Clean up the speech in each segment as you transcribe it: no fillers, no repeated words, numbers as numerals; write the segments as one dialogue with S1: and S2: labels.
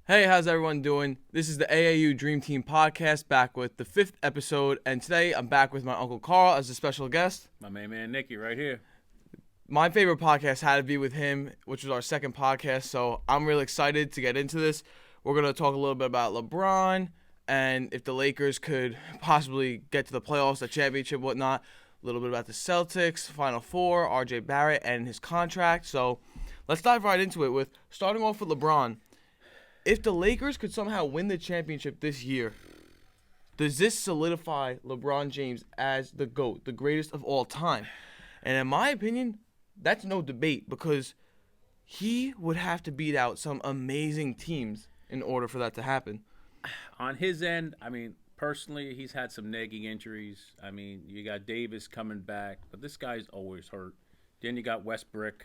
S1: Hey, how's everyone doing? This is the AAU Dream Team podcast, back with the 5th episode, and today I'm back with my Uncle Carl as a special guest.
S2: My main man Nicky right here.
S1: My favorite podcast had to be with him, which was our second podcast, so I'm really excited to get into this. We're going to talk a little bit about LeBron and if the Lakers could possibly get to the playoffs, the championship, whatnot. A little bit about the Celtics, Final Four, RJ Barrett, and his contract. So let's dive right into it with starting off with LeBron. If the Lakers could somehow win the championship this year, does this solidify LeBron James as the GOAT, the greatest of all time? And in my opinion, that's no debate because he would have to beat out some amazing teams in order for that to happen.
S2: On his end, personally, he's had some nagging injuries. You got Davis coming back, but this guy's always hurt. Then you got Westbrook.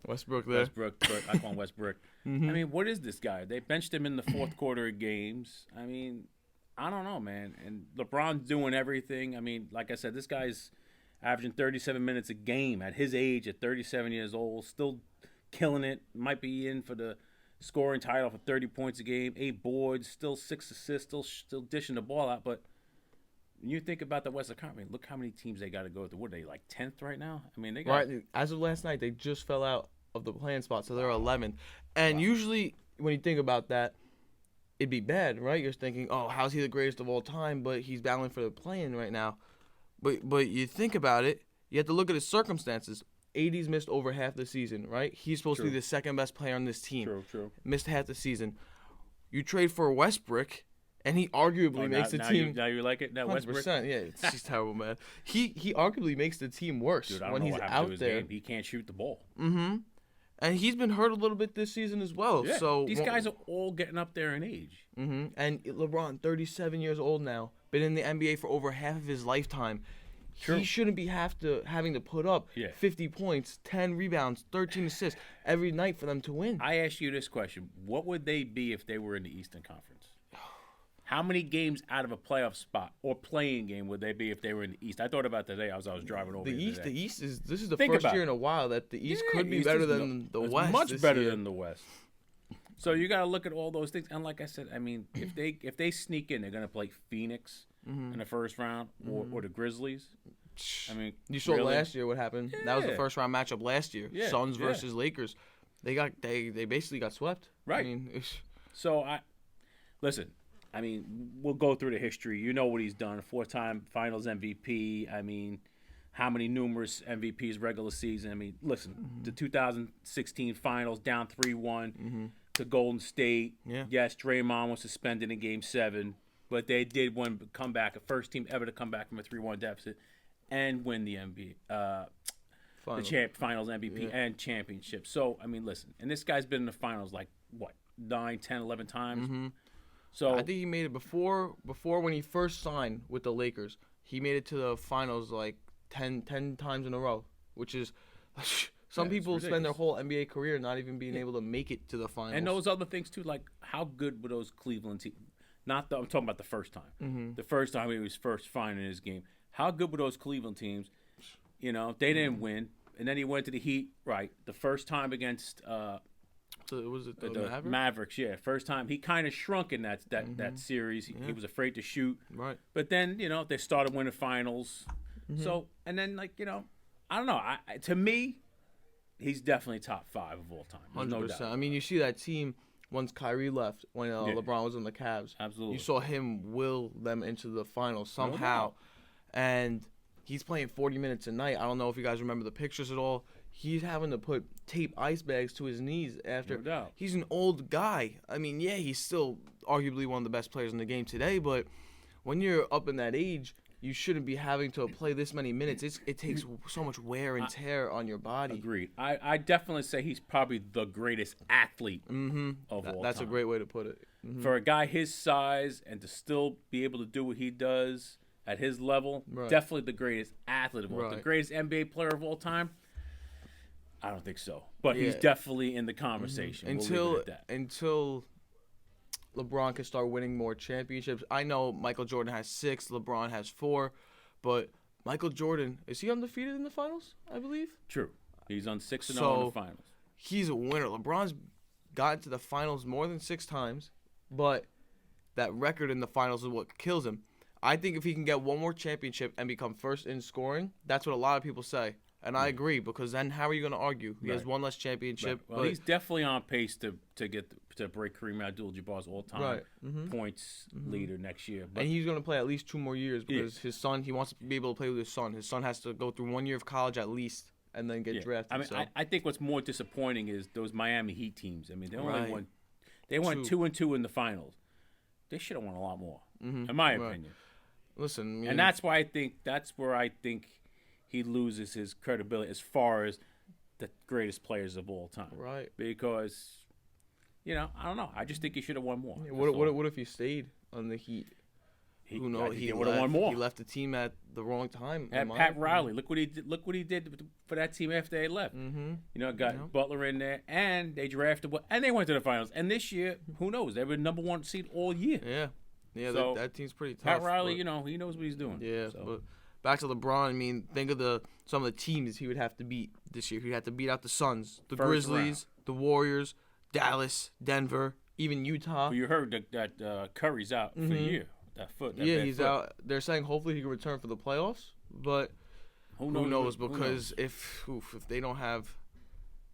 S1: Westbrook there.
S2: Westbrook, but I call him Westbrook. What is this guy? They benched him in the fourth quarter of games. I don't know, man. And LeBron's doing everything. Like I said, this guy's averaging 37 minutes a game at his age, at 37 years old, still killing it. Might be in for the scoring title for 30 points a game, 8 boards, still 6 assists, still dishing the ball out. But when you think about the Western Conference, look how many teams they got to go through. What are they, like 10th right now? They got
S1: right. As of last night, they just fell out of the playing spot, so they're 11th. And usually, when you think about that, it'd be bad, right? You're thinking, oh, how's he the greatest of all time? But he's battling for the play-in right now. But you think about it, you have to look at his circumstances. AD's missed over half the season, right? He's supposed to be the second best player on this team.
S2: True.
S1: Missed half the season. You trade for Westbrook, and he arguably makes the team.
S2: Now you like it? Now Westbrook?
S1: Yeah, he's terrible, man. He arguably makes the team worse when he's out there.
S2: He can't shoot the ball.
S1: Mm-hmm. And he's been hurt a little bit this season as well.
S2: Yeah,
S1: so
S2: these guys are all getting up there in age.
S1: Mm-hmm. And LeBron, 37 years old now, been in the NBA for over half of his lifetime.
S2: True.
S1: He shouldn't be having to put up 50 points, 10 rebounds, 13 assists every night for them to win.
S2: I ask you this question. What would they be if they were in the Eastern Conference? How many games out of a playoff spot or playing game would they be if they were in the East? I thought about that today as I was driving over
S1: the East.
S2: Today.
S1: The East this is the first year in a while that the East could be better than the West.
S2: Much better than the West. So you got to look at all those things. And like I said, if they sneak in, they're going to play Phoenix in the first round or the Grizzlies.
S1: You saw last year what happened. Yeah. That was the first round matchup last year.
S2: Yeah.
S1: Suns versus Lakers. They basically got swept.
S2: Right. Listen. We'll go through the history. You know what he's done. 4-time Finals MVP. How many numerous MVPs regular season. Listen, the 2016 Finals down 3-1 to Golden State.
S1: Yeah. Yes,
S2: Draymond was suspended in Game 7, but they did come back, a first team ever to come back from a 3-1 deficit and win the NBA. Finals MVP and championship. So, listen, and this guy's been in the finals 9, 10, 11 times.
S1: Mm-hmm.
S2: So
S1: I think he made it before when he first signed with the Lakers. He made it to the finals 10 times in a row, which is some people spend their whole NBA career not even being able to make it to the finals.
S2: And those other things too, how good were those Cleveland teams? I'm talking about the first time.
S1: Mm-hmm.
S2: The first time he was first fine in his game. How good were those Cleveland teams? They didn't win, and then he went to the Heat. Right, the first time against.
S1: So was it
S2: the Mavericks? Yeah, first time he kind of shrunk in that series. He was afraid to shoot.
S1: Right.
S2: But then they started winning finals. Mm-hmm. So and then I don't know. To me, he's definitely top 5 of all time. 100%. No doubt.
S1: You see that team once Kyrie left when LeBron was on the Cavs.
S2: Absolutely.
S1: You saw him will them into the finals somehow, and he's playing 40 minutes a night. I don't know if you guys remember the pictures at all. He's having to put tape ice bags to his knees after.
S2: No doubt.
S1: He's an old guy. He's still arguably one of the best players in the game today, but when you're up in that age, you shouldn't be having to play this many minutes. It takes so much wear and tear on your body.
S2: Agreed. I definitely say he's probably the greatest athlete of all time.
S1: That's a great way to put it.
S2: Mm-hmm. For a guy his size and to still be able to do what he does at his level, definitely the greatest athlete of all time. The greatest NBA player of all time? I don't think so. But he's definitely in the conversation.
S1: Until LeBron can start winning more championships. I know Michael Jordan has 6, LeBron has 4, but Michael Jordan, is he undefeated in the finals, I believe?
S2: True. He's on 6-0 in the finals.
S1: He's a winner. LeBron's gotten to the finals more than 6 times, but that record in the finals is what kills him. I think if he can get one more championship and become first in scoring, that's what a lot of people say. And I agree, because then how are you going to argue? He has one less championship.
S2: Right. Well, he's definitely on pace to break Kareem Abdul-Jabbar's all-time points leader next year.
S1: But, and he's going to play at least 2 more years because his son, he wants to be able to play with his son. His son has to go through 1 year of college at least and then get drafted.
S2: I mean, I think what's more disappointing is those Miami Heat teams. I mean, they only won 2-2 in the finals. They should have won a lot more, in my opinion.
S1: Listen,
S2: and that's why that's where I think he loses his credibility as far as the greatest players of all time.
S1: Right.
S2: Because, I don't know. I just think he should have won more.
S1: Yeah, what if he stayed on the Heat? Who knows? He
S2: would have won more.
S1: He left the team at the wrong time.
S2: Pat Riley, look what he did for that team after they left. Got Butler in there, and they drafted, and they went to the finals. And this year, who knows? They were number 1 seed all year.
S1: Yeah, so, that team's pretty tough.
S2: Pat Riley, he knows what he's doing.
S1: Yeah, but back to LeBron. I mean, think of some of the teams he would have to beat this year. He'd have to beat out the Suns, the Grizzlies, the Warriors, Dallas, Denver, even Utah.
S2: But you heard that Curry's out for the year. That foot.
S1: He's out. They're saying hopefully he can return for the playoffs, but who knows? Because if they don't have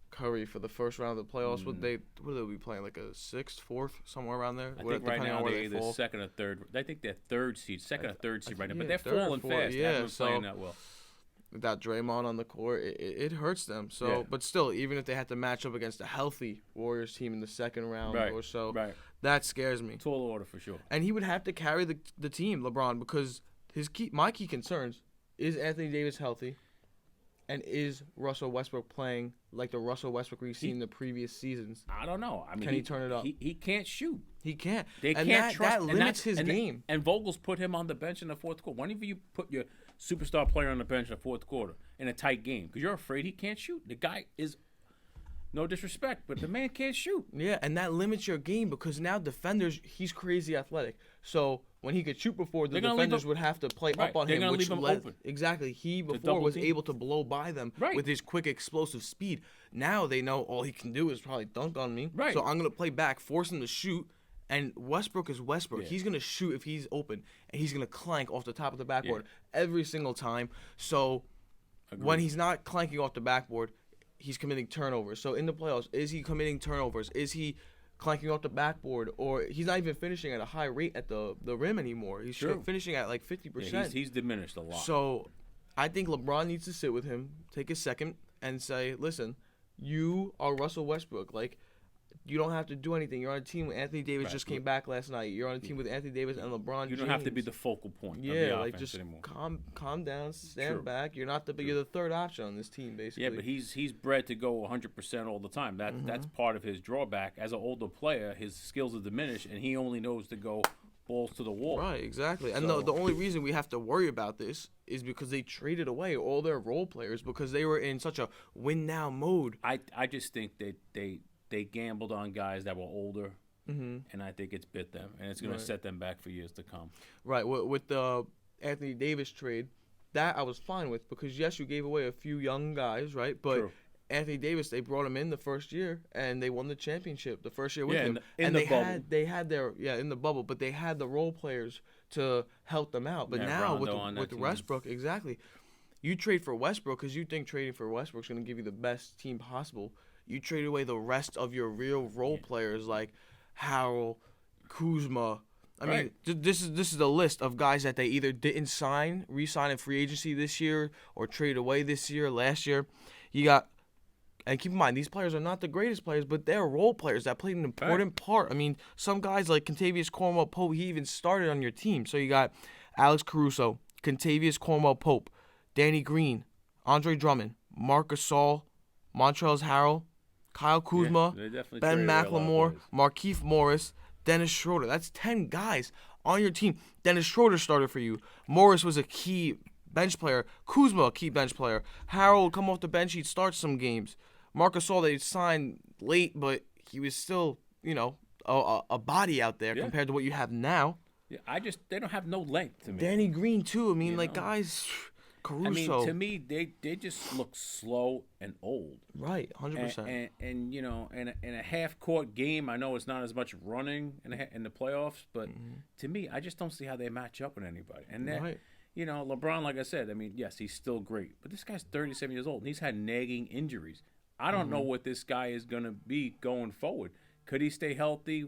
S1: Curry for the first round of the playoffs, would they be playing, like a 6th, 4th, somewhere around there?
S2: I think right now they're either 2nd or 3rd. I think they're 3rd seed, 2nd or 3rd seed right now, but they're falling fast. They haven't been playing that well.
S1: Without Draymond on the court, it hurts them. So, but still, even if they had to match up against a healthy Warriors team in the 2nd round or so, that scares me.
S2: Tall order for sure.
S1: And he would have to carry the team, LeBron, because my key concerns is Anthony Davis healthy, and is Russell Westbrook playing like the Russell Westbrook we've seen in the previous seasons?
S2: I don't know. I mean,
S1: can he turn it up?
S2: He can't shoot.
S1: He can't.
S2: They can't trust.
S1: That limits his game.
S2: And Vogel's put him on the bench in the 4th quarter. Why don't you put your superstar player on the bench in the 4th quarter in a tight game? Because you're afraid he can't shoot. The guy is, no disrespect, but the man can't shoot.
S1: Yeah, and that limits your game because now defenders, he's crazy athletic. So when he could shoot before, the defenders would have to play up on him.
S2: They're going to leave him open.
S1: Exactly. He before was able to blow by them with his quick, explosive speed. Now they know all he can do is probably dunk on me.
S2: Right.
S1: So I'm going to play back, force him to shoot. And Westbrook is Westbrook. Yeah. He's going to shoot if he's open, and he's going to clank off the top of the backboard every single time. So when he's not clanking off the backboard, he's committing turnovers. So in the playoffs, is he committing turnovers? Is he clanking off the backboard? Or he's not even finishing at a high rate at the rim anymore. He's finishing at like 50%.
S2: Yeah, he's diminished a lot.
S1: So I think LeBron needs to sit with him, take a second, and say, listen, you are Russell Westbrook. Like, you don't have to do anything. You're on a team with Anthony Davis just came back last night. You're on a team with Anthony Davis and LeBron James.
S2: You don't have to be the focal point of the offense
S1: just
S2: anymore.
S1: calm down, stand back. You're not you're the 3rd option on this team, basically.
S2: Yeah, but he's bred to go 100% all the time. That's part of his drawback. As an older player, his skills are diminished, and he only knows to go balls to the wall.
S1: Right, exactly. And the only reason we have to worry about this is because they traded away all their role players because they were in such a win-now mode.
S2: I just think they gambled on guys that were older, and I think it's bit them, and it's going to set them back for years to come.
S1: Right. With the Anthony Davis trade, that I was fine with because, yes, you gave away a few young guys, right? But Anthony Davis, they brought him in the first year, and they won the championship the first year with him.
S2: In the bubble.
S1: They had their in the bubble, but they had the role players to help them out. But now with Westbrook, exactly, you trade for Westbrook because you think trading for Westbrook is going to give you the best team possible. You trade away the rest of your real role players like Harrell, Kuzma. I mean, this is the list of guys that they either didn't re-sign in free agency this year or trade away this year, last year. You got, and keep in mind, these players are not the greatest players, but they're role players that played an important part. I mean, some guys like Kentavious Caldwell-Pope, he even started on your team. So you got Alex Caruso, Kentavious Caldwell-Pope, Danny Green, Andre Drummond, Marc Gasol, Montrezl Harrell, Kyle Kuzma, Ben McLemore, Markieff Morris, Dennis Schroeder. That's 10 guys on your team. Dennis Schroeder started for you. Morris was a key bench player. Kuzma, a key bench player. Harrell would come off the bench. He'd start some games. Marc Gasol, they signed late, but he was still, a body out there compared to what you have now.
S2: Yeah, they don't have no length to me.
S1: Danny Green, too. I mean, guys... Caruso.
S2: I mean, to me, they just look slow and old.
S1: Right, 100%.
S2: And you know, in a half court game, I know it's not as much running in the playoffs, but to me, I just don't see how they match up with anybody. And that,
S1: Right.
S2: you know, LeBron, like I said, I mean, yes, he's still great, but this guy's 37 years old and he's had nagging injuries. I don't know what this guy is going to be going forward. Could he stay healthy,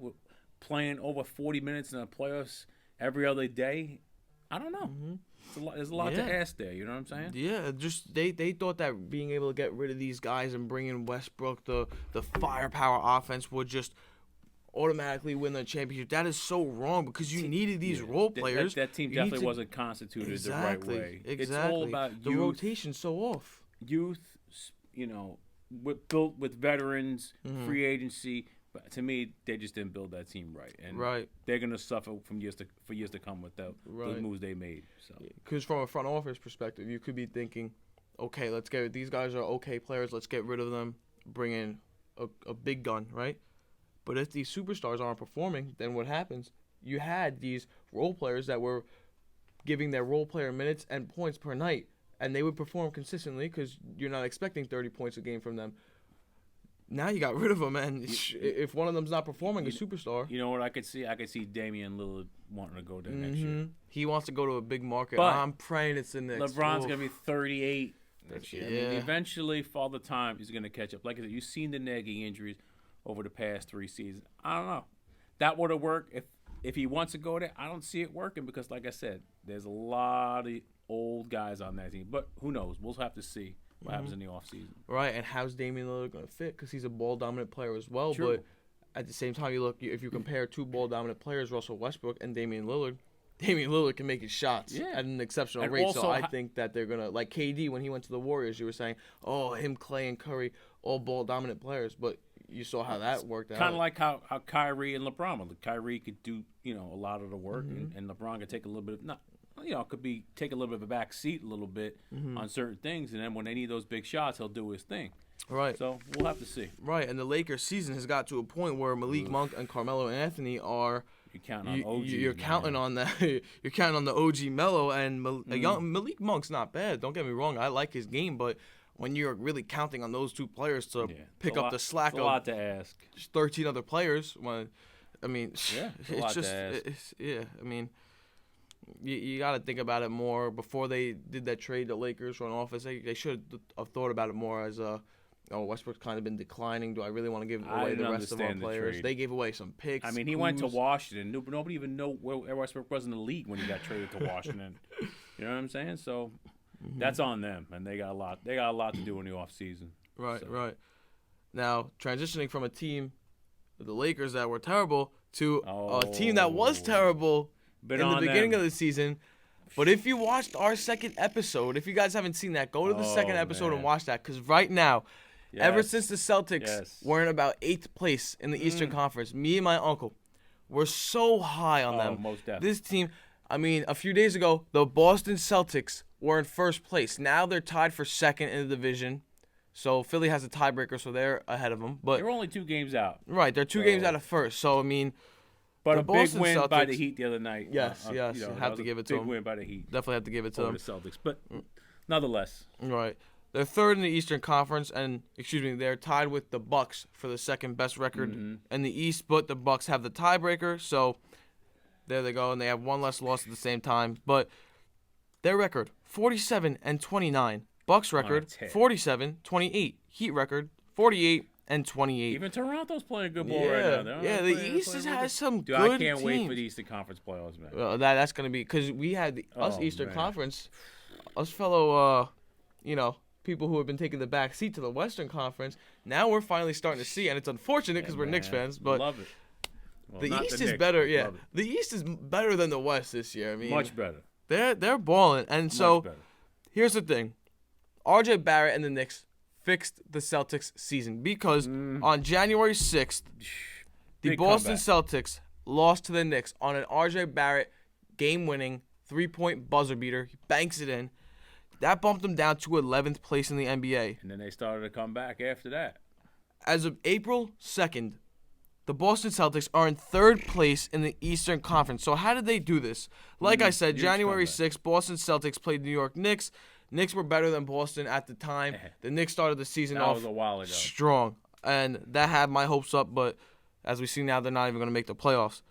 S2: playing over 40 minutes in the playoffs every other day? I don't know. There's a lot to ask there. You know what I'm saying?
S1: Yeah, just they thought that being able to get rid of these guys and bring in Westbrook, the firepower offense, would just automatically win the championship. That is so wrong because you needed these role players.
S2: That team definitely wasn't constituted the right way.
S1: Exactly.
S2: It's all about
S1: the
S2: youth,
S1: rotation's so off.
S2: Youth, you know, built with veterans, free agency. But to me, they just didn't build that team right, and they're gonna suffer for years to come with those moves they made. So,
S1: because from a front office perspective, you could be thinking, okay, these guys are okay players. Let's get rid of them. Bring in a big gun, right? But if these superstars aren't performing, then what happens? You had these role players that were giving their role player minutes and points per night, and they would perform consistently because you're not expecting 30 points a game from them. Now you got rid of them, and if one of them's not performing, a superstar.
S2: You know what I could see? I could see Damian Lillard wanting to go there next year.
S1: He wants to go to a big market.
S2: But
S1: I'm praying it's in next.
S2: LeBron's going to be 38 next year.
S1: Yeah.
S2: I mean, eventually, Father Time is going to catch up. Like I said, you've seen the nagging injuries over the past 3 seasons. I don't know. That would have worked if he wants to go there. I don't see it working because, like I said, there's a lot of old guys on that team. But who knows? We'll have to see what happens in the offseason.
S1: Right, and how's Damian Lillard going to fit? Because he's a ball-dominant player as well.
S2: True.
S1: But at the same time, if you compare two ball-dominant players, Russell Westbrook and Damian Lillard can make his shots at an exceptional rate. So I think that they're going to, like KD when he went to the Warriors, you were saying, oh, him, Clay, and Curry, all ball-dominant players. But you saw how that worked out.
S2: Kind of like how Kyrie and LeBron. Kyrie could do, you know, a lot of the work, and LeBron could take a little bit of take a little bit of a back seat a little bit on certain things, and then when they need those big shots, he'll do his thing.
S1: Right.
S2: So we'll have to see.
S1: Right, and the Lakers season has got to a point where Malik Monk and Carmelo Anthony are.
S2: You're counting on OG.
S1: You're counting on that. You're counting on the OG Melo, and Malik Monk's not bad. Don't get me wrong. I like his game, but when you're really counting on those two players to pick up the slack
S2: of a lot to ask.
S1: 13 other players, it's
S2: a lot
S1: just
S2: to ask.
S1: I mean. You got to think about it more. Before they did that trade, the Lakers front office, they should have thought about it more as Westbrook's kind of been declining. Do I really want to give away the rest of our players? They gave away some picks.
S2: I mean, he went to Washington. Nobody even knew where Westbrook was in the league when he got traded to Washington. You know what I'm saying? So that's on them, and they got a lot. They got a lot to do in the offseason.
S1: Right, right. Now transitioning from a team, the Lakers that were terrible, to a team that was terrible. In the beginning of the season. But if you watched our second episode, if you guys haven't seen that, go to the second episode and watch that. Because right now, ever since the Celtics were in about 8th place in the Eastern Conference, me and my uncle were so high on them.
S2: Most definitely.
S1: This team, I mean, a few days ago, the Boston Celtics were in 1st place. Now they're tied for 2nd in the division. So Philly has a tiebreaker, so they're ahead of them. But
S2: they're only 2 games out.
S1: Right, they're 2 games out of 1st. So, I mean...
S2: But a big win by the Heat the other night.
S1: Yes, have to give it to them.
S2: Big win by the Heat.
S1: Definitely have to give it to them.
S2: The Celtics, but nonetheless.
S1: Right. They're 3rd in the Eastern Conference, and, they're tied with the Bucks for the 2nd best record in the East, but the Bucks have the tiebreaker, so there they go, and they have 1 less loss at the same time. But their record, 47-29. Bucks record, 47-28. Heat record, 48-28.
S2: Even Toronto's playing good ball right now.
S1: The East has some good
S2: teams. I can't
S1: teams.
S2: wait for the Eastern Conference playoffs, man.
S1: That's going to be because we had Eastern Conference, us fellow, people who have been taking the back seat to the Western Conference. Now we're finally starting to see, and it's unfortunate because we're Knicks fans, but
S2: love it. Well,
S1: the East is better. Yeah, the East is better than the West this year. I mean,
S2: much better.
S1: They're balling, and so here's the thing: RJ Barrett and the Knicks fixed the Celtics season because on January 6th, the Boston Celtics lost to the Knicks on an RJ Barrett game-winning 3-point buzzer beater. He banks it in. That bumped them down to 11th place in the NBA.
S2: And then they started to come back after that.
S1: As of April 2nd, the Boston Celtics are in 3rd place in the Eastern Conference. So how did they do this? Like I said, January 6th, Boston Celtics played New York Knicks. Knicks were better than Boston at the time. The Knicks started the season
S2: That
S1: off
S2: was a while ago.
S1: strong, and that had my hopes up. But as we see now, they're not even going to make the playoffs.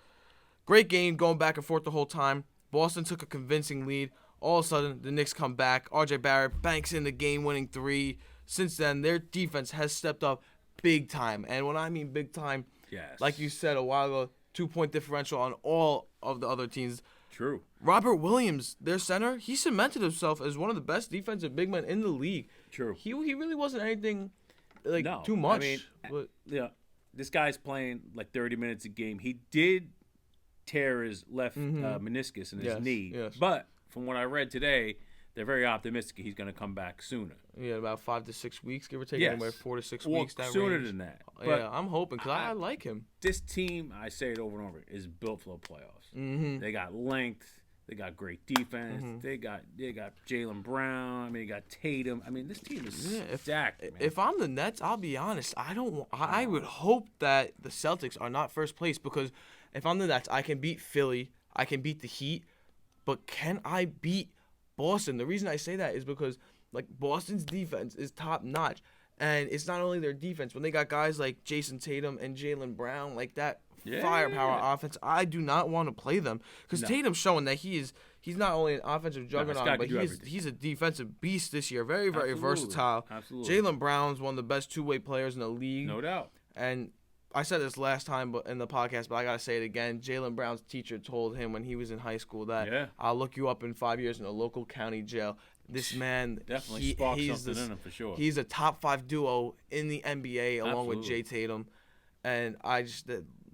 S1: Great game, going back and forth the whole time. Boston took a convincing lead. All of a sudden, the Knicks come back. RJ Barrett banks in the game-winning three. Since then, their defense has stepped up big time. And when I mean big time,
S2: Yes.
S1: like you said a while ago, 2-point differential on all of the other teams.
S2: True.
S1: Robert Williams, their center, he cemented himself as one of the best defensive big men in the league.
S2: True.
S1: He really wasn't anything
S2: No,
S1: too much.
S2: I mean,
S1: but
S2: this guy's playing like 30 minutes a game. He did tear his left meniscus in his knee,
S1: yes.
S2: but from what I read today, they're very optimistic he's going to come back sooner.
S1: Yeah, about 5 to 6 weeks, give or take.
S2: Yes.
S1: Anywhere 4 to 6
S2: Or
S1: weeks. That
S2: sooner
S1: range.
S2: than that.
S1: Yeah, I'm hoping because I like him.
S2: This team, I say it over and over, is built for the playoffs.
S1: Mm-hmm.
S2: They got length. They got great defense. They got Jaylen Brown. I mean, they got Tatum. I mean, this team is stacked, man.
S1: If I'm the Nets, I'll be honest. I would hope that the Celtics are not first place because if I'm the Nets, I can beat Philly. I can beat the Heat. But can I beat Boston? The reason I say that is because like Boston's defense is top notch. And it's not only their defense. When they got guys like Jason Tatum and Jaylen Brown, like that firepower offense, I do not want to play them. Because Tatum's showing that he's not only an offensive juggernaut, but he's a defensive beast this year. Very, very versatile.
S2: Absolutely.
S1: Jaylen Brown's one of the best two-way players in the league.
S2: No doubt.
S1: And I said this last time in the podcast, but I got to say it again. Jaylen Brown's teacher told him when he was in high school that I'll look you up in 5 years in a local county jail. This man
S2: definitely sparked something in him for sure.
S1: He's a top 5 duo in the NBA along with Jay Tatum, and I just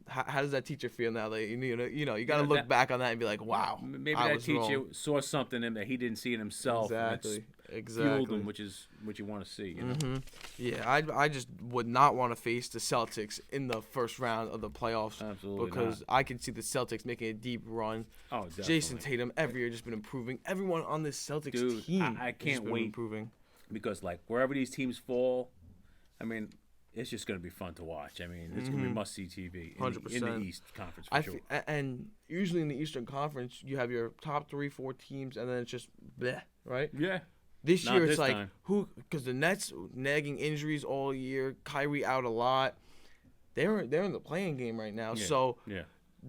S1: how does that teacher feel now? Like you got to look back on that and be like, wow.
S2: Maybe that teacher saw something in him that he didn't see in himself.
S1: Exactly.
S2: Fueled him, which is what you want to see. You know?
S1: Yeah, I just would not want to face the Celtics in the first round of the playoffs.
S2: Absolutely
S1: because
S2: not.
S1: I can see the Celtics making a deep run.
S2: Oh, definitely.
S1: Jason Tatum every year just been improving. Everyone on this Celtics team,
S2: I can't wait
S1: improving.
S2: Because like wherever these teams fall, I mean, it's just going to be fun to watch. I mean, it's going to be must-see TV
S1: 100%.
S2: in the East Conference for sure.
S1: And usually in the Eastern Conference, you have your top 3-4 teams, and then it's just bleh, right?
S2: Yeah.
S1: This
S2: Not
S1: year it's
S2: this
S1: like
S2: time.
S1: because the Nets nagging injuries all year, Kyrie out a lot. They're in the playing game right now, so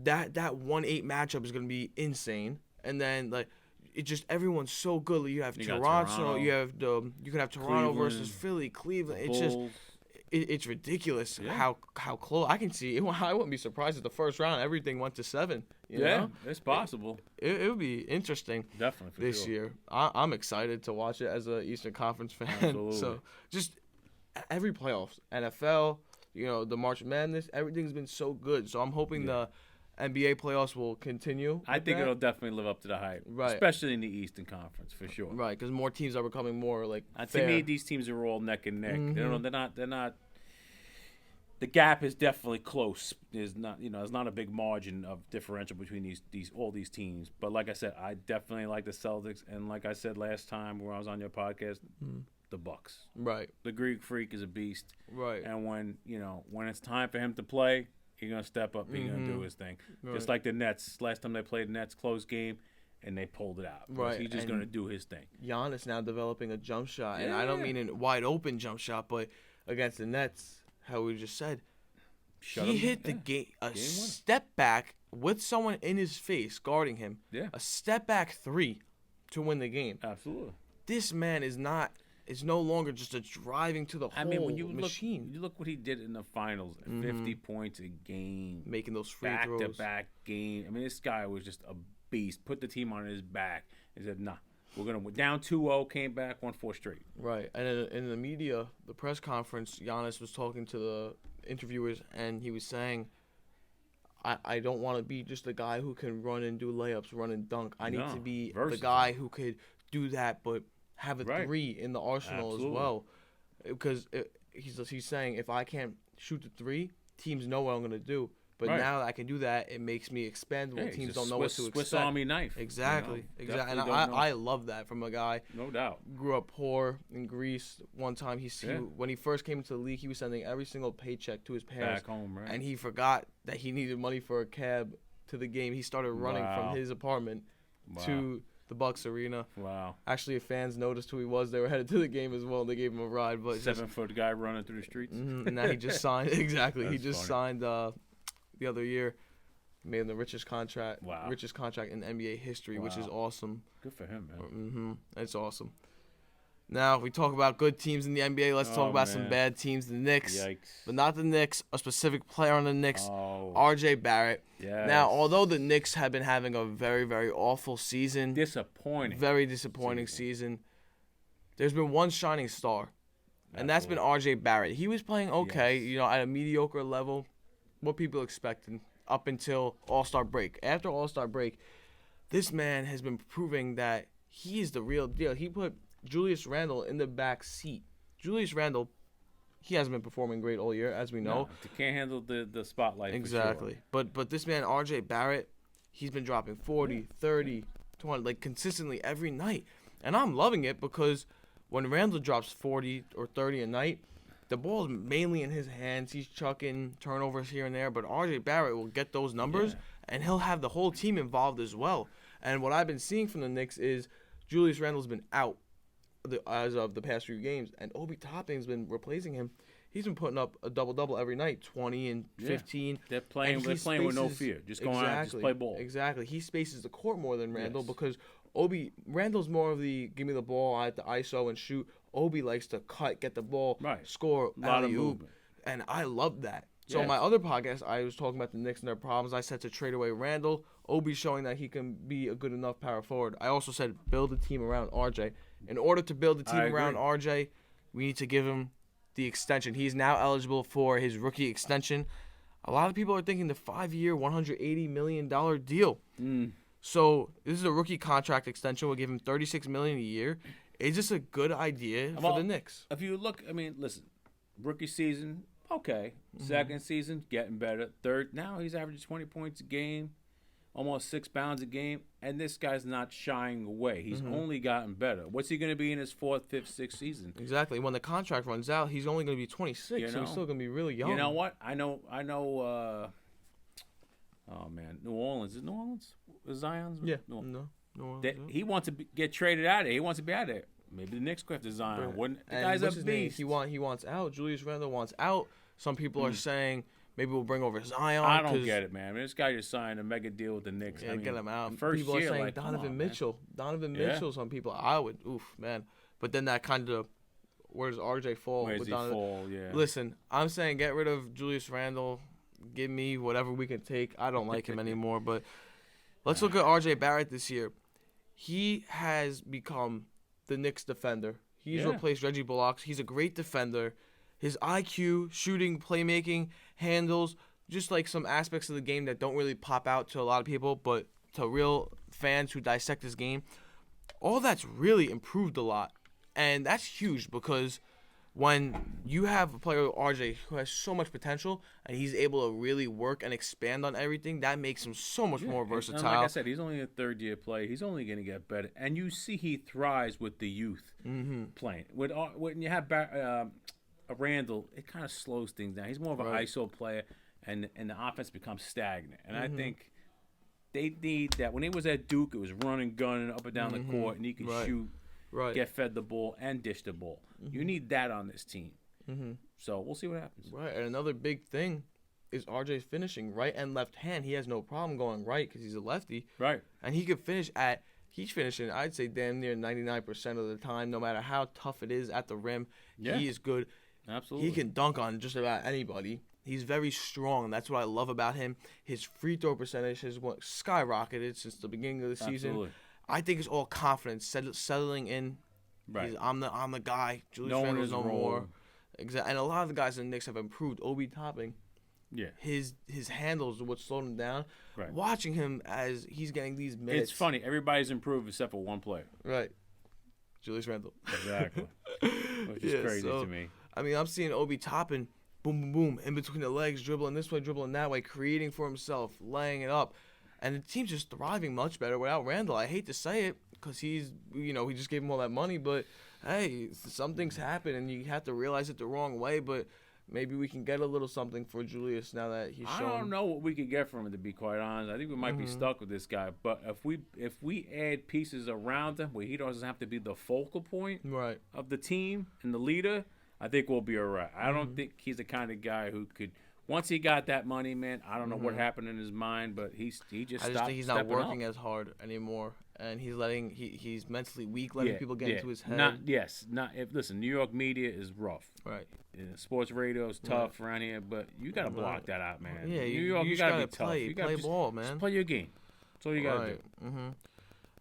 S1: that 1-8 matchup is going to be insane. And then like it just everyone's so good. You have Toronto, you can have Toronto versus Philly, Cleveland. It's just it's ridiculous how close I can see. I wouldn't be surprised if the first round everything went to 7. You know?
S2: It's possible.
S1: It would be interesting.
S2: Definitely for
S1: this year. I'm excited to watch it as an Eastern Conference fan.
S2: Absolutely.
S1: So just every playoffs, NFL, the March Madness, everything's been so good. So I'm hoping the NBA playoffs will continue.
S2: I think it'll definitely live up to the hype,
S1: right?
S2: Especially in the Eastern Conference for sure.
S1: Right, because more teams are becoming more like
S2: fair. To me, these teams are all neck and neck. They're not. The gap is definitely close. There's not, there's not a big margin of differential between all these teams. But like I said, I definitely like the Celtics, and like I said last time when I was on your podcast, the Bucks.
S1: Right.
S2: The Greek Freak is a beast.
S1: Right.
S2: And when it's time for him to play, he's gonna step up. He's gonna do his thing. Right. Just like the Nets. Last time they played the Nets, close game, and they pulled it out.
S1: Right.
S2: He's just gonna do his thing.
S1: Giannis now developing a jump shot, and I don't mean a wide open jump shot, but against the Nets. How we just said, he hit the game step back with someone in his face guarding him.
S2: Yeah,
S1: a step back 3 to win the game.
S2: Absolutely.
S1: This man is no longer just a driving to the whole
S2: when you
S1: machine.
S2: Look what he did in the finals, 50 points a game,
S1: making those free throws,
S2: back-to-back game. I mean, this guy was just a beast. Put the team on his back and said, "Nah, we're gonna down 2-0, came back, won 4 straight."
S1: Right, and in the media, the press conference, Giannis was talking to the interviewers, and he was saying, I don't want to be just a guy who can run and do layups, run and dunk. I need to be the guy who could do that, but have a 3 in the arsenal as well. Because he's saying, if I can't shoot the 3, teams know what I'm going to do. But now that I can do that, it makes me expendable. Teams don't know what to expect.
S2: Swiss Army knife.
S1: Exactly. And I love that from a guy.
S2: No doubt.
S1: Grew up poor in Greece. One time when he first came into the league, he was sending every single paycheck to his parents.
S2: Back home, right?
S1: And he forgot that he needed money for a cab to the game. He started running from his apartment to the Bucks arena.
S2: Wow.
S1: Actually, if fans noticed who he was, they were headed to the game as well. And they gave him a ride. But
S2: 7-foot guy running through the streets.
S1: And now he just signed. Exactly. He
S2: That's
S1: just
S2: funny.
S1: signed the other year. Made him the richest contract.
S2: Wow.
S1: Richest contract in NBA history, which is awesome.
S2: Good for him, man.
S1: It's awesome. Now, if we talk about good teams in the NBA, let's talk about some bad teams. The Knicks.
S2: Yikes.
S1: But not the Knicks. A specific player on the Knicks,
S2: Oh.
S1: RJ Barrett.
S2: Yes.
S1: Now, although the Knicks have been having a very, very awful season.
S2: Disappointing.
S1: Very disappointing season. There's been one shining star. And that's been RJ Barrett. He was playing okay,
S2: Yes.
S1: at a mediocre level. What people expected up until All-Star break. After All-Star break, this man has been proving that he is the real deal. He put Julius Randle in the back seat. Julius Randle, he hasn't been performing great all year, as we know.
S2: No, he can't handle the spotlight.
S1: Exactly.
S2: For sure.
S1: But this man, RJ Barrett, he's been dropping 40, 30, 20, like consistently every night. And I'm loving it because when Randle drops 40 or 30 a night, the ball is mainly in his hands. He's chucking turnovers here and there, but RJ Barrett will get those numbers, and he'll have the whole team involved as well. And what I've been seeing from the Knicks is Julius Randle's been out as of the past few games, and Obi Toppin's been replacing him. He's been putting up a double-double every night, 20 and 15.
S2: They're playing with no fear. Just go out and just play ball.
S1: Exactly. He spaces the court more than Randle
S2: Yes.
S1: because Randle's more of the give me the ball, I have to ISO and shoot. Obi likes to cut, get the ball, score,
S2: a lot of
S1: alley-oop,
S2: movement.
S1: and I love that. So
S2: Yes.
S1: my other podcast, I was talking about the Knicks and their problems. I said to trade away Randle. Obi's showing that he can be a good enough power forward. I also said build a team around RJ. In order to build a team around RJ, we need to give him the extension. He's now eligible for his rookie extension. A lot of people are thinking the 5-year, $180 million deal. So this is a rookie contract extension. We'll give him $36 million a year. Is this a good idea for the Knicks?
S2: If you look, I mean, listen, rookie season, okay. Second season, getting better. Third, now he's averaging 20 points a game, almost 6 pounds a game, and this guy's not shying away. He's only gotten better. What's he going to be in his 4th, 5th, 6th season?
S1: Exactly. When the contract runs out, he's only going to be 26, so he's still going to be really young.
S2: You know what? I know. Oh man, New Orleans. Is it New Orleans? Zion's?
S1: Yeah.
S2: No.
S1: No.
S2: He wants to get traded out of there. He wants to be out of there. Maybe the Knicks go after Zion. The guy's a beast.
S1: He wants out. Julius Randle wants out. Some people are saying maybe we'll bring over Zion.
S2: I don't get it, man. This guy just signed a mega deal with the Knicks.
S1: Yeah, get him out.
S2: First
S1: people
S2: year,
S1: are saying
S2: like,
S1: Donovan Mitchell. Donovan Mitchell. Some people, I would, man. But then that kind of, where does RJ fall?
S2: Where does he fall? Yeah.
S1: Listen, I'm saying get rid of Julius Randle. Give me whatever we can take. I don't like him anymore. But let's look at RJ Barrett this year. He has become the Knicks defender. He's replaced Reggie Bullock. He's a great defender. His IQ, shooting, playmaking, handles, just like some aspects of the game that don't really pop out to a lot of people, but to real fans who dissect this game, all that's really improved a lot. And that's huge because when you have a player like RJ who has so much potential and he's able to really work and expand on everything, that makes him so much more versatile.
S2: And like I said, he's only a third-year player. He's only going to get better. And you see he thrives with the youth playing. When you have Randle, it kind of slows things down. He's more of an ISO player, and the offense becomes stagnant. And I think they need that. When he was at Duke, it was running, gunning up and down the court, and he could shoot, get fed the ball, and dish the ball. You need that on this team. So we'll see what happens.
S1: Right, and another big thing is RJ's finishing right and left hand. He has no problem going right because he's a lefty.
S2: Right.
S1: And he could finish he's finishing, I'd say, damn near 99% of the time, no matter how tough it is at the rim.
S2: Yeah.
S1: He is good.
S2: Absolutely.
S1: He can dunk on just about anybody. He's very strong. That's what I love about him. His free throw percentage has skyrocketed since the beginning of the season.
S2: Absolutely.
S1: I think it's all confidence, settling in.
S2: Right.
S1: I'm the guy. Julius Randle's no more. Exactly. And a lot of the guys in the Knicks have improved. Obi Toppin.
S2: Yeah.
S1: His handles are what slowed him down.
S2: Right.
S1: Watching him as he's getting these minutes.
S2: It's funny. Everybody's improved except for one player.
S1: Right. Julius Randle.
S2: Exactly. Which is crazy to me.
S1: I mean, I'm seeing Obi Toppin, boom, boom, boom, in between the legs, dribbling this way, dribbling that way, creating for himself, laying it up. And the team's just thriving much better without Randle. I hate to say it because he just gave him all that money. But, hey, some things happen, and you have to realize it the wrong way. But maybe we can get a little something for Julius now that he's shown.
S2: I don't know what we could get from him, to be quite honest. I think we might be stuck with this guy. But if we add pieces around him where he doesn't have to be the focal point of the team and the leader, I think we'll be all right. I don't think he's the kind of guy who could. Once he got that money, man, I don't know what happened in his mind, but he just stopped.
S1: I just think he's not working as hard anymore, and he's mentally weak, letting people get into his head.
S2: Listen, New York media is rough.
S1: Right.
S2: Sports radio is tough around here, but you got to block that out, man.
S1: Yeah,
S2: New York, you got to be tough.
S1: You play ball, man.
S2: Just play your game. That's all you got to do.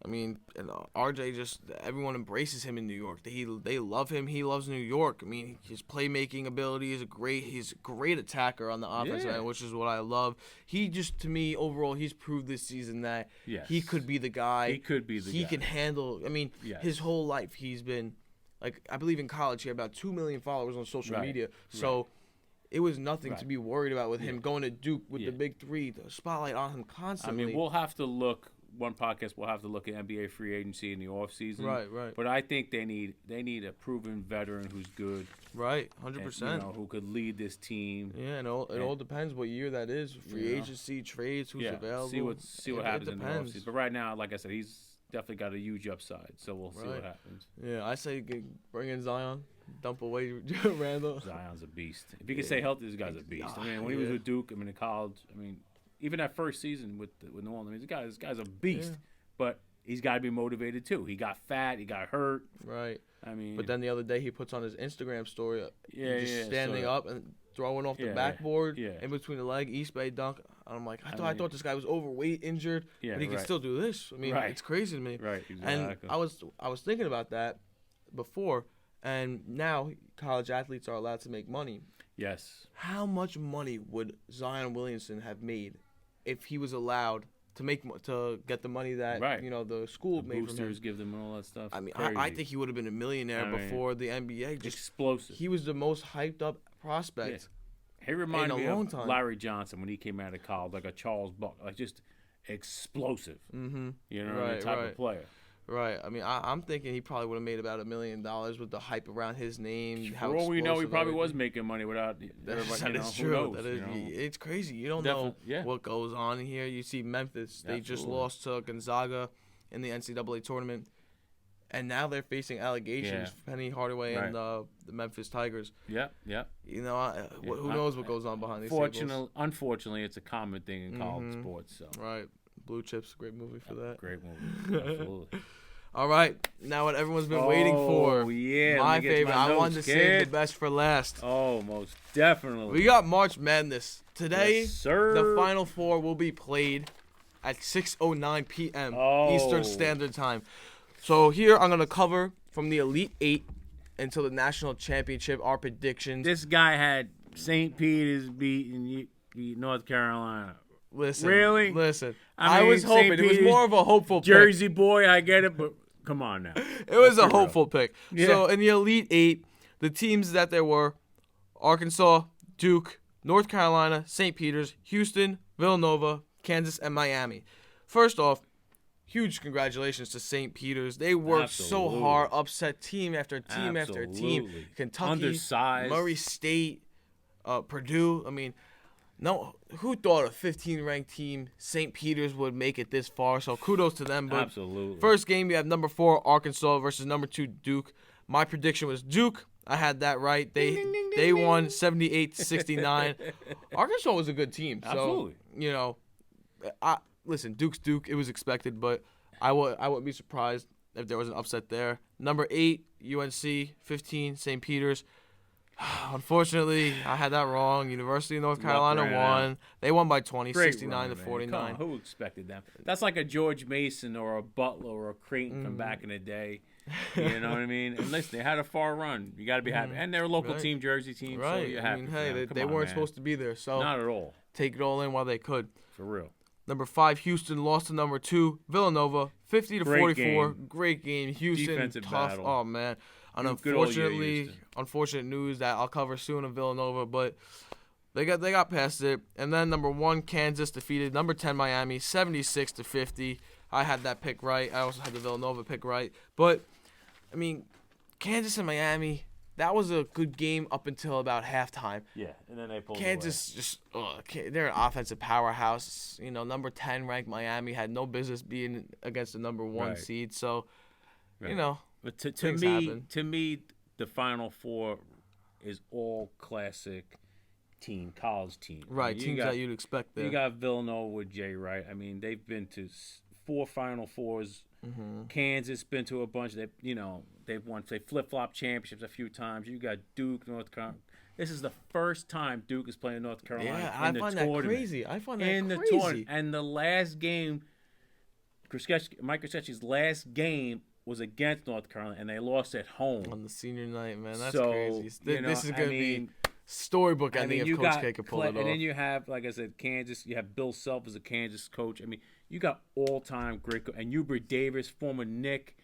S1: I mean, and RJ everyone embraces him in New York. They love him. He loves New York. I mean, his playmaking ability is he's a great attacker on the offensive end, which is what I love. He just, to me, overall, he's proved this season that he could be the guy.
S2: He could be the guy.
S1: He can handle. I mean, his whole life he's been, like, I believe in college he had about 2 million followers on social media. So it was nothing to be worried about with him going to Duke with the big three, the spotlight on him constantly.
S2: I mean, we'll have to look. One podcast we'll have to look at NBA free agency in the offseason.
S1: Right.
S2: But I think they need a proven veteran who's good.
S1: Right, 100%.
S2: Who could lead this team.
S1: Yeah, and it all depends what year that is. Free agency, trades, who's available.
S2: See what happens in the offseason. But right now, like I said, he's definitely got a huge upside. So we'll see what happens.
S1: Yeah, I say bring in Zion, dump away Randall.
S2: Zion's a beast. If you can stay healthy, this guy's a beast. I mean, when he was with Duke, in college, even that first season with New Orleans, this guy's a beast. But he's got to be motivated too. He got fat. He got hurt.
S1: Right. But then the other day he puts on his Instagram story, standing up and throwing off the backboard in between the leg, East Bay dunk. I'm like, I thought this guy was overweight, injured, but he can still do this. I mean, it's crazy to me.
S2: Right. Exactly.
S1: And I was thinking about that before, and now college athletes are allowed to make money.
S2: Yes.
S1: How much money would Zion Williamson have made if he was allowed to get the money that the school made from him?
S2: Boosters give them all that stuff.
S1: I mean, I think he would have been a millionaire before the NBA. Just
S2: explosive.
S1: He was the most hyped up prospect.
S2: He reminded me of Larry Johnson when he came out of college, like a Charles Buck, like just explosive. Type of player.
S1: Right. I mean, I'm thinking he probably would have made about $1 million with the hype around his name.
S2: For all we know, he probably was making money without everybody.
S1: That is true. It's crazy. You don't know what goes on here. You see Memphis. They just lost to Gonzaga in the NCAA tournament. And now they're facing allegations. Penny Hardaway and the Memphis Tigers.
S2: Yeah.
S1: Who knows what goes on behind these tables?
S2: Unfortunately, it's a common thing in college sports. So.
S1: Right. Blue Chips, great movie for that.
S2: Great movie. Absolutely.
S1: All right. Now what everyone's been waiting for.
S2: Oh, yeah.
S1: My favorite. I wanted to save the best for last.
S2: Oh, most definitely.
S1: We got March Madness. Today,
S2: yes, sir.
S1: The Final Four will be played at 6:09 p.m. Eastern Standard Time. So here I'm going to cover from the Elite Eight until the National Championship our predictions.
S2: This guy had St. Peter's beating North Carolina.
S1: Listen.
S2: Really?
S1: Listen.
S2: I
S1: was hoping. It was more of a hopeful
S2: Jersey
S1: pick.
S2: Boy, I get it, but come on now.
S1: It was a hopeful pick. Yeah. So in the Elite Eight, the teams that there were Arkansas, Duke, North Carolina, St. Peter's, Houston, Villanova, Kansas, and Miami. First off, huge congratulations to St. Peter's. They worked so hard, upset team after team after team. Kentucky,
S2: undersized.
S1: Murray State, Purdue. I mean, no, who thought a 15-ranked team, St. Peter's, would make it this far? So kudos to them. But
S2: absolutely.
S1: First game, you have number 4 Arkansas versus number 2 Duke. My prediction was Duke. I had that right. They won 78-69. Arkansas was a good team. So,
S2: absolutely.
S1: Listen, Duke's Duke. It was expected, but I wouldn't be surprised if there was an upset there. Number 8 UNC, 15 St. Peter's. Unfortunately, I had that wrong. University of North Carolina won. They won by 20, 69-49.
S2: Who expected them? That's like a George Mason or a Butler or a Creighton from back in the day. You know what I mean? And listen, they had a far run. You got to be happy. And they're a local team, Jersey team, so you're happy.
S1: They weren't supposed to be there. So
S2: not at all.
S1: Take it all in while they could.
S2: For real.
S1: Number 5, Houston lost to number 2, Villanova, 50-44. Great game. Houston,
S2: defensive
S1: tough.
S2: battle.
S1: Oh, man. And unfortunate news that I'll cover soon of Villanova, but they got past it. And then number 1, Kansas defeated number 10, Miami, 76-50. I had that pick right. I also had the Villanova pick right. But, I mean, Kansas and Miami, that was a good game up until about halftime.
S2: Yeah, and then they pulled
S1: Kansas just they're an offensive powerhouse. Number 10 ranked Miami had no business being against the number 1
S2: Right.
S1: seed. So,
S2: Right. But to
S1: things
S2: me,
S1: happen.
S2: the Final Four is all classic college team.
S1: Right, teams that you'd expect there.
S2: You got Villanova with Jay Wright. I mean, they've been to 4 Final Fours. Kansas been to a bunch. They've won. They flip-flop championships a few times. You got Duke, North Carolina. This is the first time Duke is playing North Carolina in the tournament.
S1: That crazy. I find that
S2: in
S1: crazy.
S2: The tournament. And the last game, Mike Krzyzewski's last game was against North Carolina, and they lost at home
S1: on the senior night. Man, that's crazy. This is gonna be storybook. I think if Coach K could pull it off.
S2: And then you have, like I said, Kansas. You have Bill Self as a Kansas coach. I mean, you got all-time great and Hubert Davis, former Knick,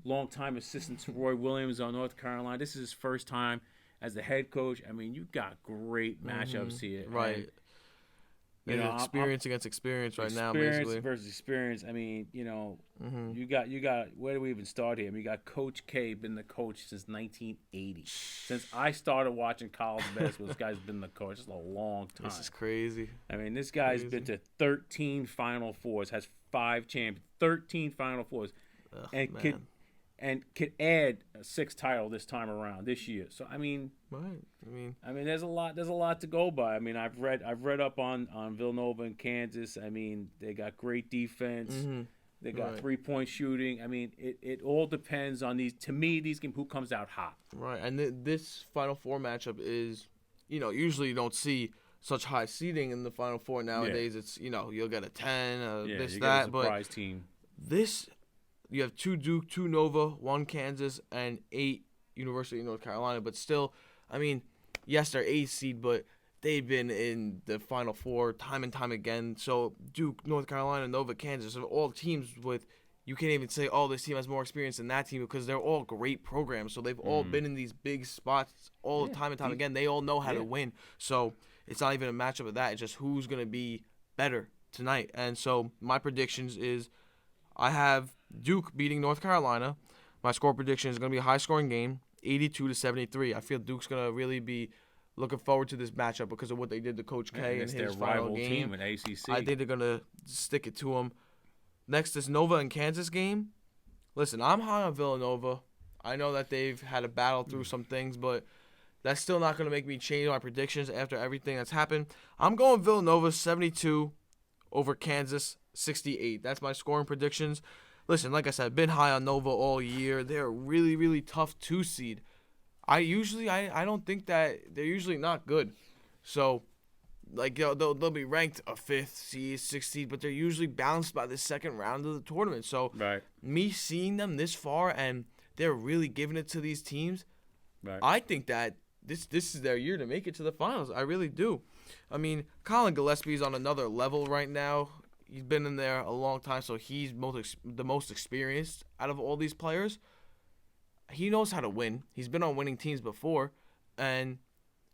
S2: long-time assistant to Roy Williams on North Carolina. This is his first time as the head coach. I mean, you got great matchups here.
S1: Right. And, experience against experience right now, basically.
S2: Experience versus experience. I mean, you got. Where do we even start here? I mean, you got Coach K, been the coach since 1980. Since I started watching college basketball, this guy's been the coach. It's a long time.
S1: This is crazy.
S2: I mean, this guy's been to 13 Final Fours, has 5 champions, 13 Final Fours, and could add a 6th title this time around this year. So I mean,
S1: right.
S2: I mean, there's a lot to go by. I mean, I've read up on Villanova and Kansas. I mean, they got great defense. They got 3-point shooting. I mean, it all depends on these. To me, these games, who comes out hot.
S1: Right, and this Final Four matchup is, usually you don't see such high seeding in the Final Four nowadays. It's you'll get a 10, this
S2: you
S1: that,
S2: get a surprise team.
S1: This. You have 2 Duke, 2 Nova, 1 Kansas, and 8 University of North Carolina. But still, I mean, yes, they're 8th seed, but they've been in the Final Four time and time again. So Duke, North Carolina, Nova, Kansas are all teams with – you can't even say, this team has more experience than that team because they're all great programs. So they've all been in these big spots all the time and time again. They all know how to win. So it's not even a matchup of that. It's just who's going to be better tonight. And so my predictions is I have – Duke beating North Carolina. My score prediction is going to be a high-scoring game, 82-73. I feel Duke's going to really be looking forward to this matchup because of what they did to Coach K in his final game.
S2: Team in ACC.
S1: I think they're going to stick it to him. Next is Nova and Kansas game. Listen, I'm high on Villanova. I know that they've had to battle through some things, but that's still not going to make me change my predictions after everything that's happened. I'm going Villanova 72 over Kansas 68. That's my scoring predictions. Listen, like I said, I've been high on Nova all year. They're a really, really tough 2 seed. I don't think that they're usually not good. So, they'll be ranked a 5th seed, 6th seed, but they're usually bounced by the second round of the tournament. So, me seeing them this far and they're really giving it to these teams, I think that this is their year to make it to the finals. I really do. I mean, Colin Gillespie's on another level right now. He's been in there a long time, so he's the most experienced out of all these players. He knows how to win. He's been on winning teams before, and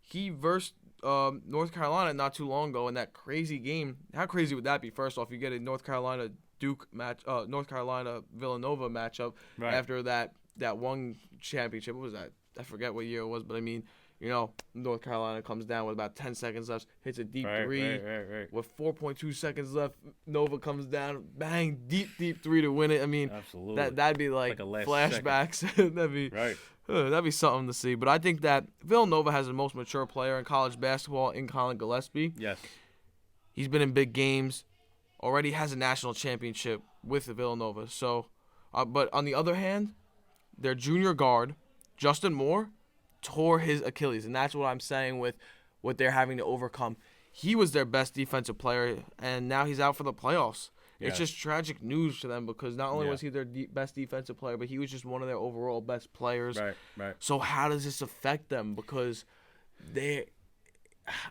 S1: he versed North Carolina not too long ago in that crazy game. How crazy would that be? First off, you get a North Carolina Duke match, North Carolina Villanova matchup after that one championship. What was that? I forget what year it was, but I mean, North Carolina comes down with about 10 seconds left, hits a deep 3. With 4.2 seconds left, Nova comes down, bang, deep 3 to win it. I mean,
S2: absolutely.
S1: That'd be like flashbacks. That'd be something to see. But I think that Villanova has the most mature player in college basketball in Colin Gillespie.
S2: Yes.
S1: He's been in big games, already has a national championship with Villanova. So, but on the other hand, their junior guard, Justin Moore, tore his Achilles, and that's what I'm saying with what they're having to overcome. He was their best defensive player, and now he's out for the playoffs. Yeah. It's just tragic news to them because not only was he their best defensive player, but he was just one of their overall best players.
S2: Right.
S1: So how does this affect them? Because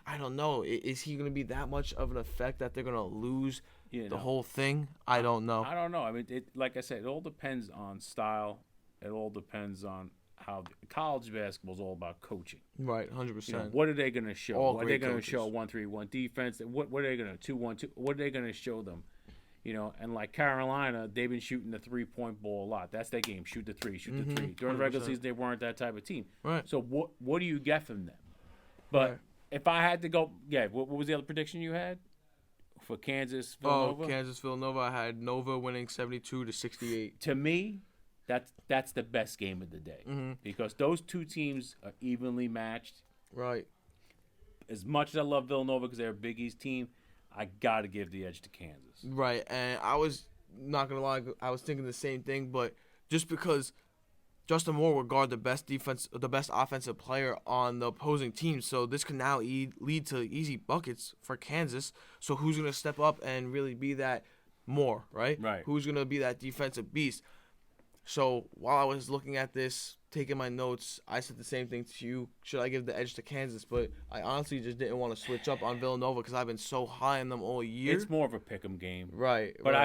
S1: I don't know. Is he going to be that much of an effect that they're going to lose the whole thing? I don't know.
S2: I don't know. I mean, like I said, it all depends on style. It all depends on how college basketball is all about coaching.
S1: Right, 100%.
S2: What are they going to show? Are they going to show 1-3-1 defense? What are they going to 2-1-2? What are they going to show them? And like Carolina, they've been shooting the 3-point ball a lot. That's their game. Shoot the three, shoot the three. During the regular
S1: 100%.
S2: season, they weren't that type of team.
S1: Right.
S2: So what do you get from them? But
S1: Right.
S2: if I had to go, what was the other prediction you had for Kansas, Villanova?
S1: Oh, Kansas, Villanova. I had Nova winning 72-68.
S2: To me, that's the best game of the day because those two teams are evenly matched.
S1: Right.
S2: As much as I love Villanova because they're a Big East team, I got to give the edge to Kansas.
S1: Right, and I was not gonna lie, I was thinking the same thing, but just because Justin Moore will guard the best offensive player on the opposing team, so this can now lead to easy buckets for Kansas. So who's gonna step up and really be that Moore, right?
S2: Right.
S1: Who's gonna be that defensive beast? So while I was looking at this, taking my notes, I said the same thing to you. Should I give the edge to Kansas? But I honestly just didn't want to switch up on Villanova because I've been so high on them all year.
S2: It's more of a pick'em game,
S1: Right.
S2: but
S1: right.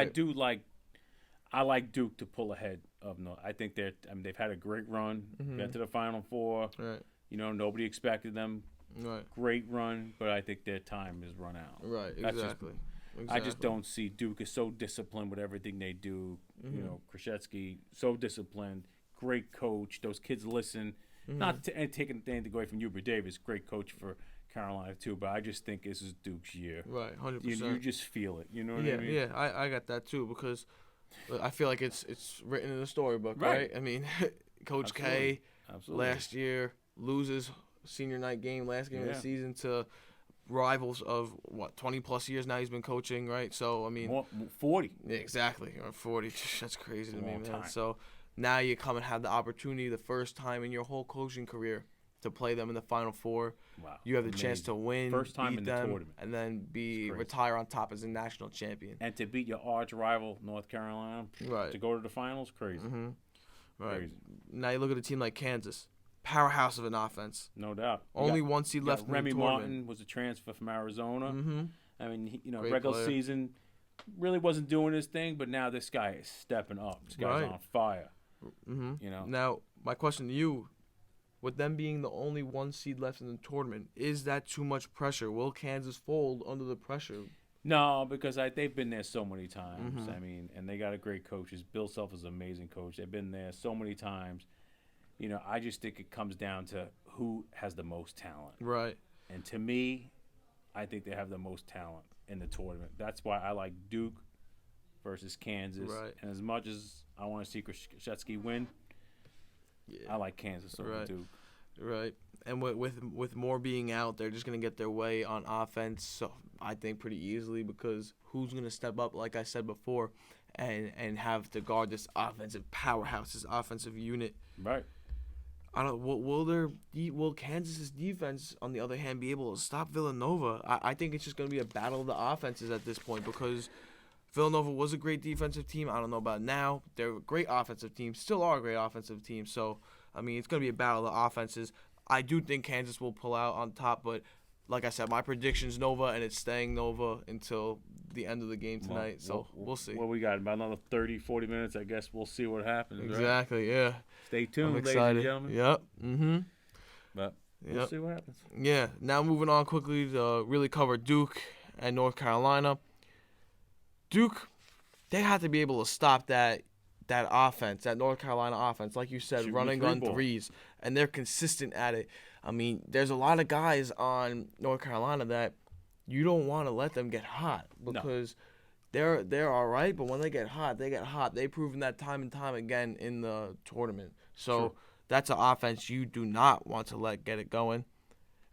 S2: I like Duke to pull ahead of North. I think they've had a great run, got to the Final Four.
S1: Right.
S2: Nobody expected them.
S1: Right.
S2: Great run, but I think their time is run out.
S1: Right.
S2: That's
S1: Exactly.
S2: I just don't see Duke is so disciplined with everything they do. Krzyzewski, so disciplined, great coach. Those kids listen. Not taking anything away from Hubert Davis, great coach for Carolina too. But I just think this is Duke's year.
S1: Right. 100%.
S2: You just feel it. You know what
S1: yeah.
S2: I mean?
S1: Yeah. I got that too because I feel like it's written in the storybook,
S2: Right.
S1: right? I mean, Coach K last year loses senior night game, last game of the season to rivals of 20 plus years now he's been coaching, right? So I mean
S2: 40.
S1: Yeah, exactly. Or 40. That's crazy to me, man.
S2: Time.
S1: So now you come and have the opportunity the first time in your whole coaching career to play them in the Final Four.
S2: Wow.
S1: You have the chance to win,
S2: First time
S1: beat
S2: in the
S1: them,
S2: tournament.
S1: and then retire on top as a national champion.
S2: And to beat your arch rival North Carolina,
S1: Right.
S2: to go to the finals, crazy.
S1: Right.
S2: Crazy.
S1: Now you look at a team like Kansas, powerhouse of an offense.
S2: No doubt.
S1: Only one seed left in
S2: Remy
S1: the tournament.
S2: Martin was a transfer from Arizona. I mean,
S1: Great
S2: regular
S1: player.
S2: season really wasn't doing his thing, but now this guy is stepping up. This guy's
S1: Right.
S2: on fire.
S1: Now, my question to you, with them being the only one seed left in the tournament, is that too much pressure? Will Kansas fold under the pressure?
S2: No, because they've been there so many times. I mean, and they got a great coaches. Bill Self is an amazing coach. They've been there so many times. I just think it comes down to who has the most talent.
S1: Right.
S2: And to me, I think they have the most talent in the tournament. That's why I like Duke versus Kansas.
S1: Right.
S2: And as much as I want to see Krzyzewski win, I like Kansas over Duke.
S1: Right. And with Moore being out, they're just going to get their way on offense, so I think pretty easily because who's going to step up, like I said before, and have to guard this offensive powerhouse, this offensive unit.
S2: Right.
S1: I don't. Will Kansas's defense, on the other hand, be able to stop Villanova? I think it's just going to be a battle of the offenses at this point because Villanova was a great defensive team. I don't know about now. They're a great offensive team. Still are a great offensive team. So, I mean, it's going to be a battle of the offenses. I do think Kansas will pull out on top, but like I said, my prediction's Nova, and it's staying Nova until the end of the game tonight. So we'll see.
S2: Well, we got about another 30, 40 minutes. I guess we'll see what happens.
S1: Exactly,
S2: right?
S1: Yeah.
S2: Stay tuned,
S1: I'm
S2: ladies
S1: excited.
S2: and gentlemen.
S1: Yep.
S2: But we'll see what happens.
S1: Yeah. Now moving on quickly to really cover Duke and North Carolina. Duke, they have to be able to stop that offense, that North Carolina offense, like you said,
S2: Shooting
S1: running
S2: the
S1: on
S2: three ball.
S1: threes, and they're consistent at it. I mean, there's a lot of guys on North Carolina that you don't want to let them get hot because they're all right, but when they get hot, they get hot. They've proven that time and time again in the tournament. So that's an offense you do not want to let get it going.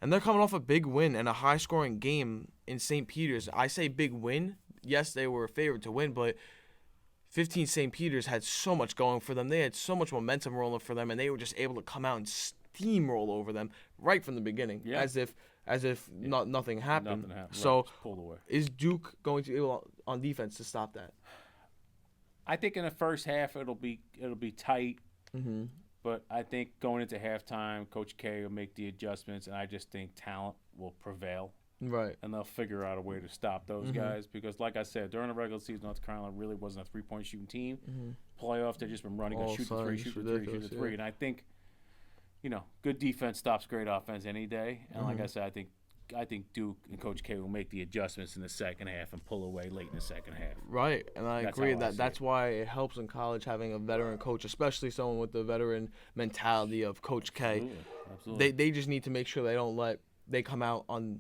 S1: And they're coming off a big win and a high-scoring game in St. Peter's. I say big win. Yes, they were favored to win, but 15 St. Peter's had so much going for them. They had so much momentum rolling for them, and they were just able to come out and steamroll over them right from the beginning, as if nothing happened.
S2: Nothing happened.
S1: So,
S2: just pulled away.
S1: is Duke going to be able on defense to stop that?
S2: I think in the first half it'll be tight.
S1: Mm-hmm.
S2: But I think going into halftime, Coach K will make the adjustments, and I just think talent will prevail.
S1: Right.
S2: And they'll figure out a way to stop those guys because, like I said, during the regular season, North Carolina really wasn't a three-point shooting team. Playoffs, they've just been running, shoot the three, shoot the three. And I think, good defense stops great offense any day. And like I said, I think Duke and Coach K will make the adjustments in the second half and pull away late in the second half.
S1: Right, and I
S2: That's
S1: agree
S2: how I see
S1: that's
S2: it.
S1: why it helps in college having a veteran coach, especially someone with the veteran mentality of Coach K.
S2: Absolutely.
S1: They just need to make sure they come out on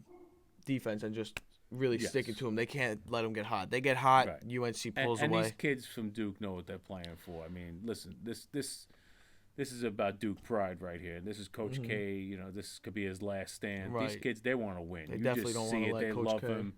S1: defense and just really
S2: Yes.
S1: stick it to them. They can't let them get hot. They get hot,
S2: Right.
S1: UNC pulls
S2: and
S1: away.
S2: these kids from Duke know what they're playing for. I mean, listen, this is about Duke pride right here. This is Coach K. You know, this could be his last stand. These
S1: Right.
S2: kids, they want to win.
S1: They
S2: You
S1: definitely
S2: just
S1: don't
S2: see
S1: wanna
S2: it.
S1: let
S2: They
S1: Coach
S2: love
S1: K.
S2: him.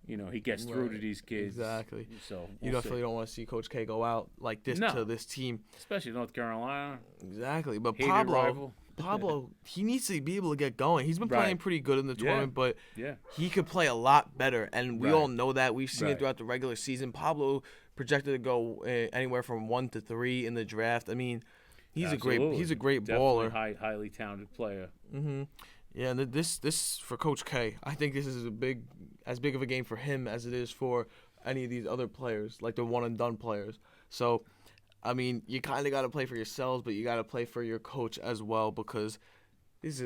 S2: You know, he gets through to
S1: Right.
S2: these kids.
S1: Exactly.
S2: So
S1: You
S2: we'll
S1: definitely
S2: see.
S1: don't want to see Coach K go out like this
S2: No.
S1: to this team.
S2: Especially North Carolina.
S1: Exactly. But
S2: Hated
S1: Pablo,
S2: rival.
S1: he needs to be able to get going. He's been
S2: Right.
S1: playing pretty good in the
S2: Yeah.
S1: tournament, but
S2: Yeah.
S1: he could play a lot better, and we
S2: Right.
S1: all know that. We've seen it
S2: Right.
S1: throughout the regular season. Pablo projected to go anywhere from 1 to 3 in the draft. I mean, he's a great
S2: Definitely
S1: baller.
S2: highly talented player.
S1: Yeah, and this for Coach K. I think this is as big of a game for him as it is for any of these other players, like the one and done players. So, I mean, you kind of got to play for yourselves, but you got to play for your coach as well, because this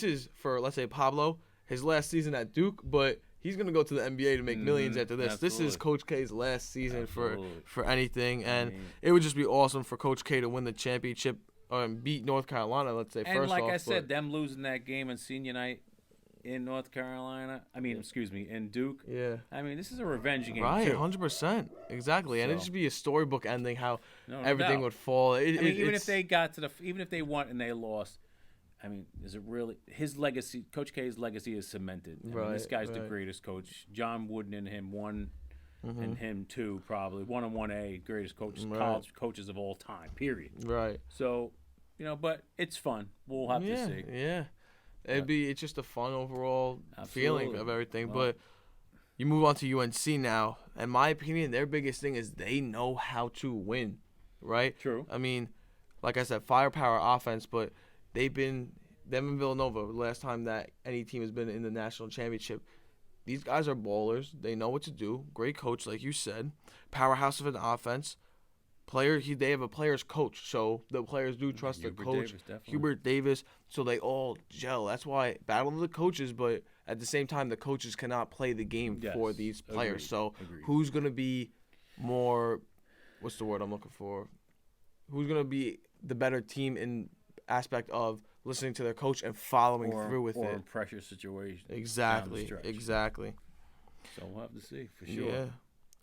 S1: is for, let's say, Pablo, his last season at Duke, but he's gonna go to the NBA to make millions after this. This is
S2: Absolutely.
S1: Coach K's last season
S2: Absolutely.
S1: for anything, and
S2: mean-
S1: it would just be awesome for Coach K to win the championship and beat North Carolina. Let's say
S2: And
S1: first
S2: like
S1: off,
S2: I said,
S1: but-
S2: them losing that game on senior night in North Carolina. In Duke.
S1: yeah.
S2: I mean, this is a revenge game
S1: Right,
S2: too.
S1: 100%, exactly, and it'd
S2: So-
S1: just be a storybook ending how
S2: No
S1: everything
S2: doubt.
S1: would fall.
S2: I mean, even if they won and they lost, I mean, is it really his legacy? Coach K's legacy is cemented. I mean, this
S1: Right,
S2: guy's the
S1: right.
S2: greatest coach. John Wooden and him one, and him two probably 1 and 1A greatest coaches,
S1: Right.
S2: college coaches of all time. Period.
S1: right,
S2: So, but it's fun. We'll have
S1: yeah,
S2: to see.
S1: yeah, it's just a fun overall feeling
S2: Absolutely.
S1: of everything.
S2: Well-
S1: But you move on to UNC now. In my opinion, their biggest thing is they know how to win, right?
S2: True.
S1: I mean, like I said, firepower offense, but them in Villanova, last time that any team has been in the national championship. These guys are ballers. They know what to do. Great coach, like you said. Powerhouse of an offense. They have a player's coach, so the players do trust their
S2: Hubert
S1: coach.
S2: Davis, definitely.
S1: Hubert Davis, so they all gel. That's why battle of the coaches, but at the same time, the coaches cannot play the game for
S2: Yes,
S1: these players.
S2: agreed,
S1: So
S2: agreed.
S1: who's going to be more, what's the word I'm looking for? Who's going to be the better team in aspect of listening to their coach and following through with
S2: or
S1: it?
S2: in pressure situation.
S1: Exactly,
S2: stretch.
S1: exactly.
S2: So we'll have to see for sure.
S1: Yeah.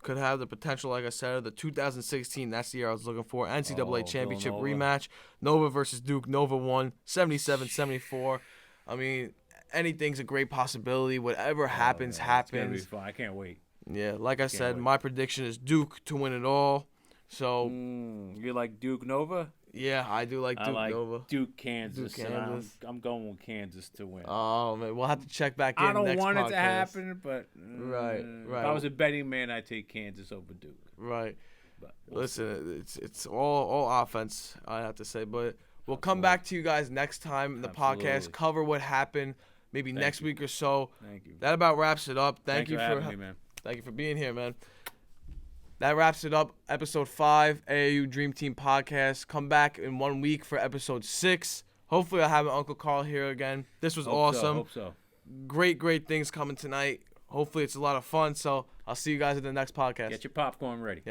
S1: Could have the potential, like I said, the 2016, that's the year I was looking for, NCAA championship
S2: Villanova.
S1: rematch. Nova versus Duke. Nova won 77-74. I mean, anything's a great possibility. Whatever happens,
S2: Oh, man, it's gonna be
S1: happens.
S2: fun. I can't wait.
S1: Yeah, like I said,
S2: wait.
S1: my prediction is Duke to win it all. So,
S2: You like Duke Nova?
S1: yeah, I do like Duke
S2: I like
S1: Nova.
S2: Duke Kansas.
S1: Duke,
S2: and
S1: Kansas.
S2: I'm going with Kansas to win.
S1: Oh, man, we'll have to check back in
S2: I don't
S1: next
S2: want
S1: podcast.
S2: it to happen, but
S1: Right.
S2: If I was a betting man, I'd take Kansas over Duke.
S1: Right.
S2: But we'll
S1: Listen, it's all offense, I have to say. But we'll come back to you guys next time in the podcast,
S2: Absolutely.
S1: cover what happened, maybe next week or so.
S2: Thank you.
S1: That about wraps it up.
S2: Thanks
S1: Thank you
S2: for having me, man.
S1: Thank you for being here, man. That wraps it up. Episode 5, AAU Dream Team Podcast. Come back in 1 week for episode 6. Hopefully, I'll have Uncle Carl here again. This was awesome.
S2: Hope so.
S1: Great things coming tonight. Hopefully, it's a lot of fun. So, I'll see you guys in the next podcast.
S2: Get your popcorn ready.